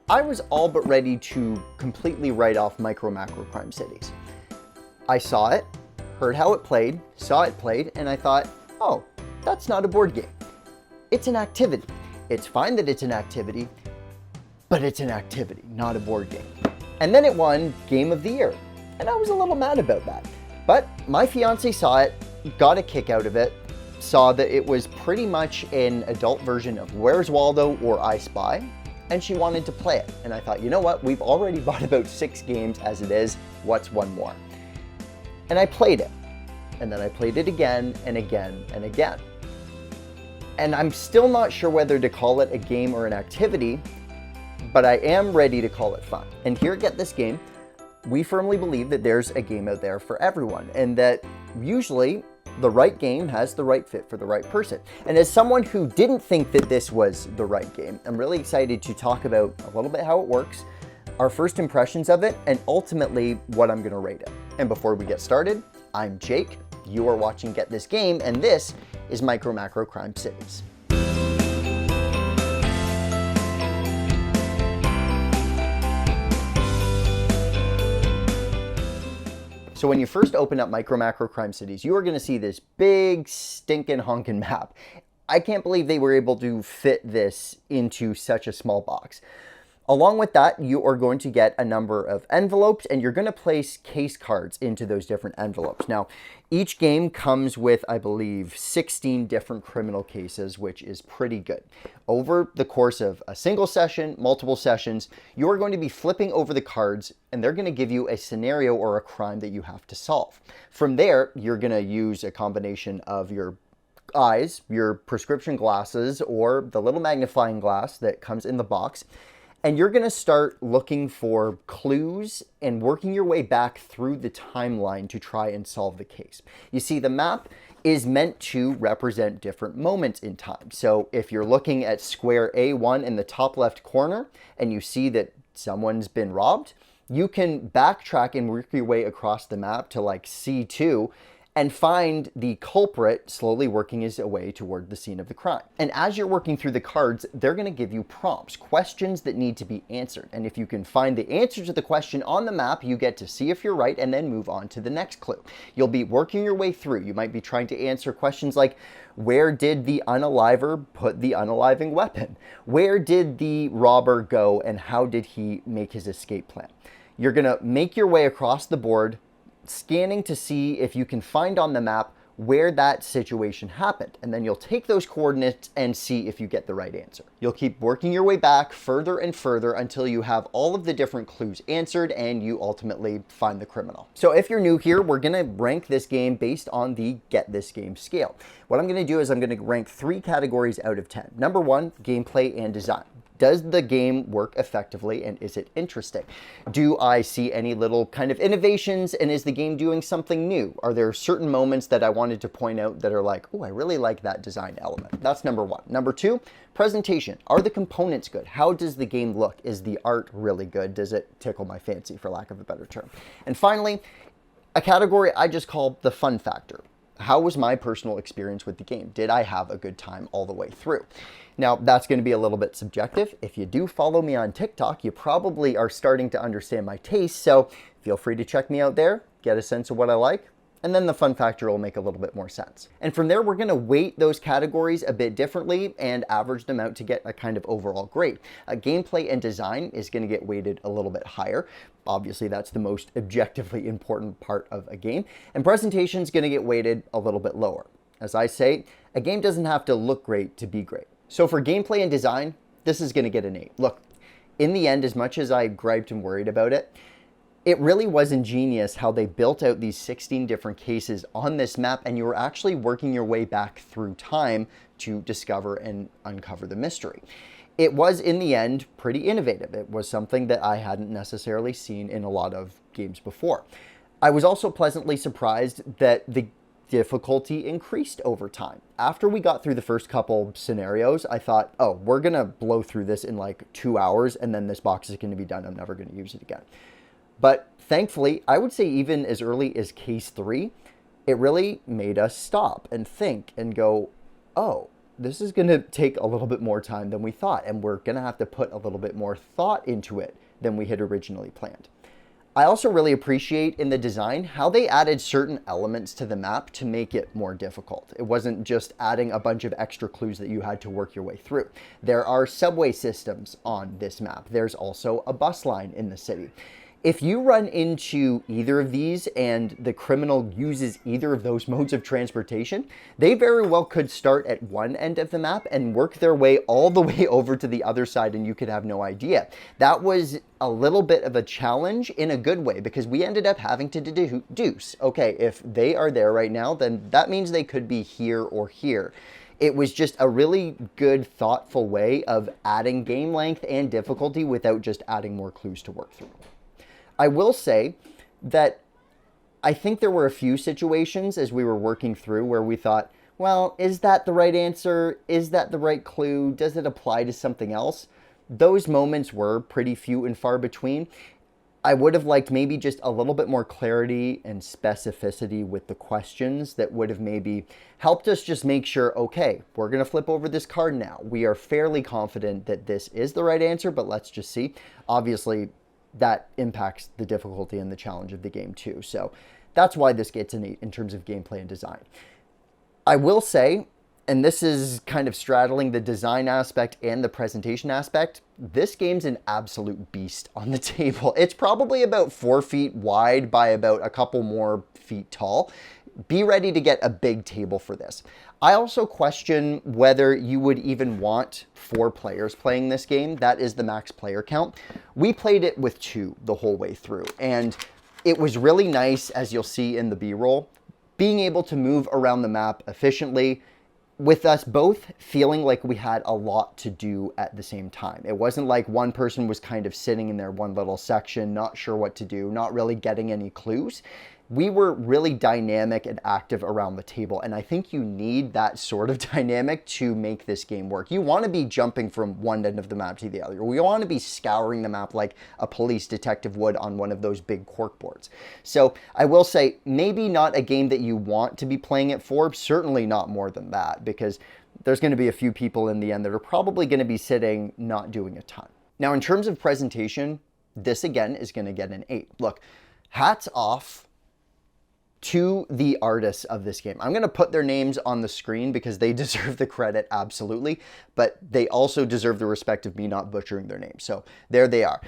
I was all but ready to completely write off MicroMacro Crime Cities. I saw it, heard how it played, saw it played, and I thought, oh, that's not a board game. It's an activity. It's fine that it's an activity, but it's an activity, not a board game. And then it won Game of the Year, and I was a little mad about that. But my fiance saw it, got a kick out of it, saw that it was pretty much an adult version of Where's Waldo or I Spy, and she wanted to play it. And I thought, you know what, we've already bought about 6 games as it is, what's one more? And I played it. And then I played it again and again and again. And I'm still not sure whether to call it a game or an activity, but I am ready to call it fun. And here at Get This Game, we firmly believe that there's a game out there for everyone, and that usually the right game has the right fit for the right person. And as someone who didn't think that this was the right game, I'm really excited to talk about a little bit how it works, our first impressions of it, and ultimately what I'm gonna rate it. And before we get started, I'm Jake, you are watching Get This Game, and this is MicroMacro Crime Cities. So when you first open up MicroMacro Crime Cities, you are going to see this big stinking honkin' map. I can't believe they were able to fit this into such a small box. Along with that, you are going to get a number of envelopes, and you're going to place case cards into those different envelopes. Now, each game comes with, I believe, 16 different criminal cases, which is pretty good. Over the course of a single session, multiple sessions, you are going to be flipping over the cards, and they're going to give you a scenario or a crime that you have to solve. From there, you're going to use a combination of your eyes, your prescription glasses, or the little magnifying glass that comes in the box. And you're going to start looking for clues and working your way back through the timeline to try and solve the case. You see, the map is meant to represent different moments in time. So if you're looking at square A1 in the top left corner and you see that someone's been robbed, you can backtrack and work your way across the map to like C2 and find the culprit slowly working his way toward the scene of the crime. And as you're working through the cards, they're gonna give you prompts, questions that need to be answered. And if you can find the answer to the question on the map, you get to see if you're right and then move on to the next clue. You'll be working your way through. You might be trying to answer questions like, where did the unaliver put the unaliving weapon? Where did the robber go and how did he make his escape plan? You're gonna make your way across the board, scanning to see if you can find on the map where that situation happened. And then you'll take those coordinates and see if you get the right answer. You'll keep working your way back further and further until you have all of the different clues answered and you ultimately find the criminal. So if you're new here, we're gonna rank this game based on the Get This Game scale. What I'm gonna do is I'm gonna rank 3 categories out of 10. Number 1, gameplay and design. Does the game work effectively and is it interesting? Do I see any little kind of innovations and is the game doing something new? Are there certain moments that I wanted to point out that are like, oh, I really like that design element? That's number 1. Number 2, presentation. Are the components good? How does the game look? Is the art really good? Does it tickle my fancy, for lack of a better term? And finally, a category I just call the fun factor. How was my personal experience with the game? Did I have a good time all the way through? Now, that's going to be a little bit subjective. If you do follow me on TikTok, you probably are starting to understand my taste, so feel free to check me out there, get a sense of what I like, and then the fun factor will make a little bit more sense. And from there, we're going to weight those categories a bit differently and average them out to get a kind of overall grade. Gameplay and design is going to get weighted a little bit higher. Obviously, that's the most objectively important part of a game. And presentation is going to get weighted a little bit lower. As I say, a game doesn't have to look great to be great. So for gameplay and design, this is going to get an 8. Look, in the end, as much as I griped and worried about it, it really was ingenious how they built out these 16 different cases on this map, and you were actually working your way back through time to discover and uncover the mystery. It was, in the end, pretty innovative. It was something that I hadn't necessarily seen in a lot of games before. I was also pleasantly surprised that the difficulty increased over time. After we got through the first couple scenarios, I thought, oh, we're gonna blow through this in like 2 hours and then this box is gonna be done. I'm never gonna use it again. But thankfully, I would say even as early as case 3, it really made us stop and think and go, oh, this is going to take a little bit more time than we thought, and we're going to have to put a little bit more thought into it than we had originally planned. I also really appreciate in the design how they added certain elements to the map to make it more difficult. It wasn't just adding a bunch of extra clues that you had to work your way through. There are subway systems on this map. There's also a bus line in the city. If you run into either of these and the criminal uses either of those modes of transportation, they very well could start at one end of the map and work their way all the way over to the other side, and you could have no idea. That was a little bit of a challenge in a good way, because we ended up having to deduce, okay, if they are there right now, then that means they could be here or here. It was just a really good, thoughtful way of adding game length and difficulty without just adding more clues to work through. I will say that I think there were a few situations as we were working through where we thought, well, is that the right answer? Is that the right clue? Does it apply to something else? Those moments were pretty few and far between. I would have liked maybe just a little bit more clarity and specificity with the questions that would have maybe helped us just make sure, okay, we're going to flip over this card now. We are fairly confident that this is the right answer, but let's just see. Obviously, that impacts the difficulty and the challenge of the game too. So that's why this gets an 8 in terms of gameplay and design. I will say, and this is kind of straddling the design aspect and the presentation aspect, this game's an absolute beast on the table. It's probably about 4 feet wide by about a couple more feet tall. Be ready to get a big table for this. I also question whether you would even want 4 players playing this game. That is the max player count. We played it with 2 the whole way through, and it was really nice, as you'll see in the B-roll, being able to move around the map efficiently, with us both feeling like we had a lot to do at the same time. It wasn't like one person was kind of sitting in their one little section, not sure what to do, not really getting any clues. We were really dynamic and active around the table, and I think you need that sort of dynamic to make this game work. You want to be jumping from one end of the map to the other. We want to be scouring the map like a police detective would on one of those big cork boards. So I will say, maybe not a game that you want to be playing it for, certainly not more than that, because there's going to be a few people in the end that are probably going to be sitting not doing a ton. Now, in terms of presentation, this again is going to get an 8. Look, hats off to the artists of this game. I'm going to put their names on the screen because they deserve the credit, absolutely, but they also deserve the respect of me not butchering their names. So there they are.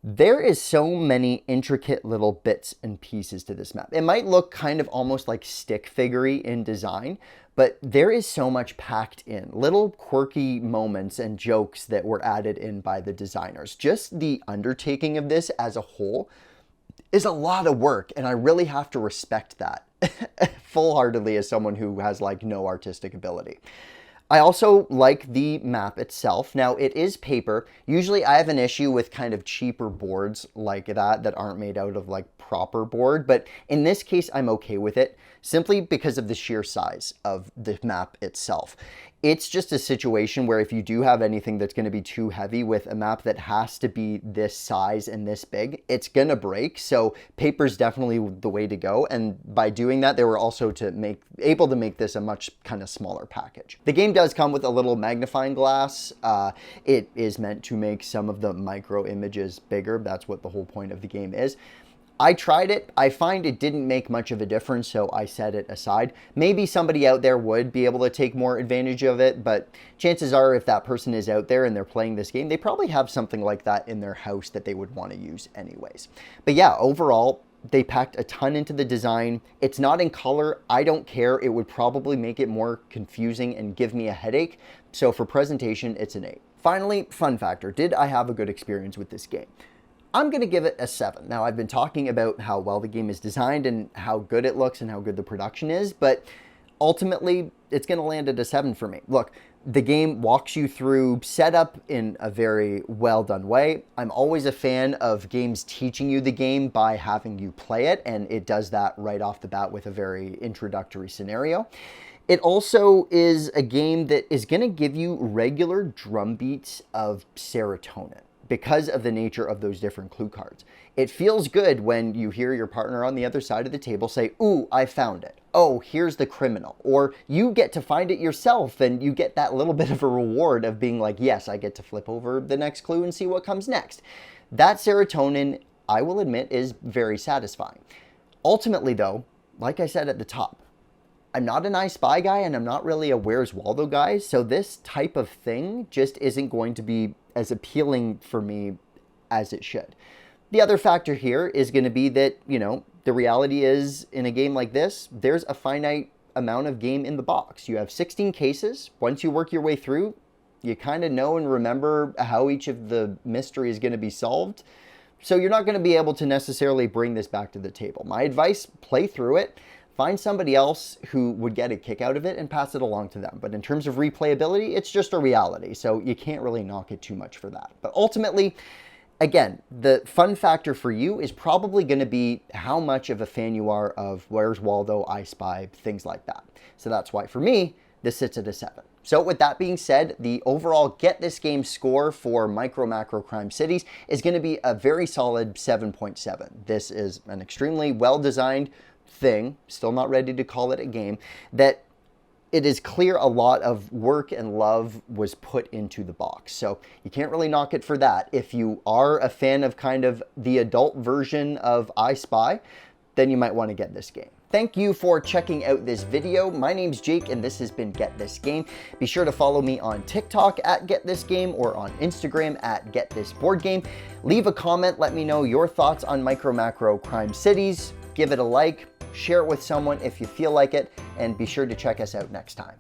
There is so many intricate little bits and pieces to this map. It might look kind of almost like stick figure-y in design, but there is so much packed in. Little quirky moments and jokes that were added in by the designers. Just the undertaking of this as a whole is a lot of work, and I really have to respect that full-heartedly as someone who has like no artistic ability. I also like the map itself. Now, it is paper. Usually I have an issue with kind of cheaper boards like that aren't made out of like proper board, but in this case I'm okay with it simply because of the sheer size of the map itself. It's just a situation where if you do have anything that's going to be too heavy with a map that has to be this size and this big, it's going to break. So paper's definitely the way to go. And by doing that, they were also able to make this a much kind of smaller package. The game does come with a little magnifying glass. It is meant to make some of the micro images bigger. That's what the whole point of the game is. I tried it. I find it didn't make much of a difference, so I set it aside. Maybe somebody out there would be able to take more advantage of it, but chances are if that person is out there and they're playing this game, they probably have something like that in their house that they would want to use anyways. But yeah, overall, they packed a ton into the design. It's not in color. I don't care. It would probably make it more confusing and give me a headache. So for presentation, it's an 8. Finally, fun factor. Did I have a good experience with this game? I'm going to give it a 7. Now, I've been talking about how well the game is designed and how good it looks and how good the production is, but ultimately, it's going to land at a 7 for me. Look, the game walks you through setup in a very well done way. I'm always a fan of games teaching you the game by having you play it, and it does that right off the bat with a very introductory scenario. It also is a game that is going to give you regular drum beats of serotonin. because of the nature of those different clue cards. It feels good when you hear your partner on the other side of the table say, "Ooh, I found it. Oh, here's the criminal." Or you get to find it yourself and you get that little bit of a reward of being like, yes, I get to flip over the next clue and see what comes next. That serotonin, I will admit, is very satisfying. Ultimately though, like I said at the top, I'm not an I Spy guy and I'm not really a Where's Waldo guy, so this type of thing just isn't going to be as appealing for me as it should. The other factor here is going to be that, the reality is in a game like this, there's a finite amount of game in the box. You have 16 cases. Once you work your way through, you kind of know and remember how each of the mystery is going to be solved. So you're not going to be able to necessarily bring this back to the table. My advice, play through it. Find somebody else who would get a kick out of it and pass it along to them. But in terms of replayability, it's just a reality, so you can't really knock it too much for that. But ultimately, again, the fun factor for you is probably going to be how much of a fan you are of Where's Waldo, I Spy, things like that. So that's why for me, this sits at a 7. So with that being said, the overall Get This Game score for MicroMacro Crime Cities is going to be a very solid 7.7. This is an extremely well-designed thing, still not ready to call it a game, that it is clear a lot of work and love was put into the box. So you can't really knock it for that. If you are a fan of kind of the adult version of I Spy, then you might want to get this game. Thank you for checking out this video. My name's Jake and this has been Get This Game. Be sure to follow me on TikTok at Get This Game or on Instagram at Get This Board Game. Leave a comment, let me know your thoughts on MicroMacro Crime Cities. Give it a like, share it with someone if you feel like it, and be sure to check us out next time.